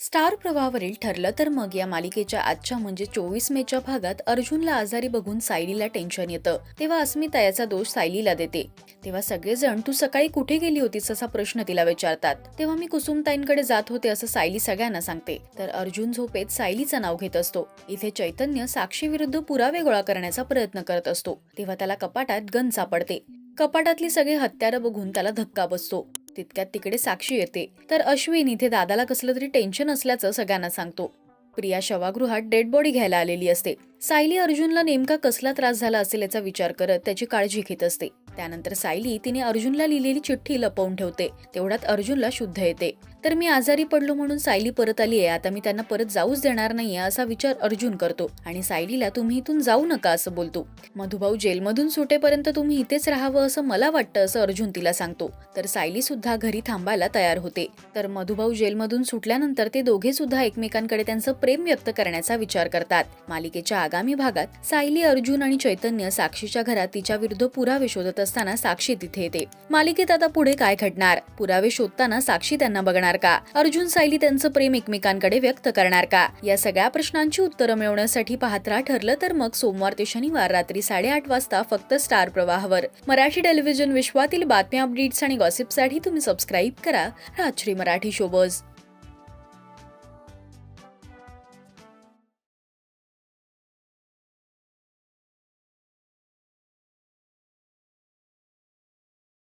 Star प्रवाहावरील ठरलं तर मग या मालिकेच्या आजच्या म्हणजे 24 मेच्या भागात अर्जुनला आजारी बघून सायलीला टेन्शन येतं। तेव्हा अस्मिता याचा दोष सायलीला देते। तेव्हा सगळेजण तू सकाळी कुठे गेली होतीस असा प्रश्न तिला विचारतात। तेव्हा मी कुसुमताईंकडे जात होते असं सायली सगळ्यांना सांगते। तर अर्जुन झोपेत सायलीचं नाव घेत असतो। इथे चैतन्य साक्षी विरुद्ध पुरावे गोळा करण्याचा प्रयत्न करत असतो। तेव्हा त्याला कपाटात गन सापडते। कपाटातली सगळी हत्यारं बघून त्याला धक्का बसतो। तितक्यात तिकडे साक्षी येते। तर अश्विन इथे दादाला कसलं तरी टेन्शन असल्याचं सगळ्यांना सांगतो। प्रिया शवागृहात डेड बॉडी घ्यायला आलेली असते। सायली अर्जुनला नेमका कसला त्रास झाला असेल याचा विचार करत त्याची काळजी घेत असते। त्यानंतर सायली तिने अर्जुनला लिहिलेली चिठ्ठी लपवून ठेवते। तेवढ्यात अर्जुनला शुद्ध येते। तर मी आजारी पडलो म्हणून सायली परत आली आहे, आता मी त्यांना परत जाऊच देणार नाहीये असा विचार अर्जुन करतो आणि सायलीला तुम्ही इथून जाऊ नका असं बोलतो। मधुभाऊ जेलमधून सुटेपर्यंत तुम्ही इथेच राहावं असं मला वाटतं असं अर्जुन तिला सांगतो। तर सायली सुद्धा घरी थांबायला तयार होते। तर मधुभाऊ जेलमधून सुटल्यानंतर ते दोघे सुद्धा एकमेकांकडे त्यांचं प्रेम व्यक्त करण्याचा विचार करतात। मालिकेच्या आगामी भागात सायली, अर्जुन आणि चैतन्य साक्षीच्या घरात तिच्या विरुद्ध पुरावे शोधत असताना साक्षी तिथे येते। मालिकेत आता पुढे काय घडणार? पुरावे शोधताना साक्षी त्यांना बघणार का? अर्जुन सायली त्यांचं प्रेम एकमेकांकडे व्यक्त करणार का? या सगळ्या प्रश्नांची उत्तरं मिळवण्यासाठी पाहत राहा ठरलं तर मग सोमवार ते शनिवार रात्री 8:30 वाजता फक्त स्टार प्रवाहावर। मराठी टेलिव्हिजन विश्वातील बातम्या, अपडेट्स आणि गॉसिपसाठी तुम्ही सबस्क्राईब करा राजश्री मराठी शोबज।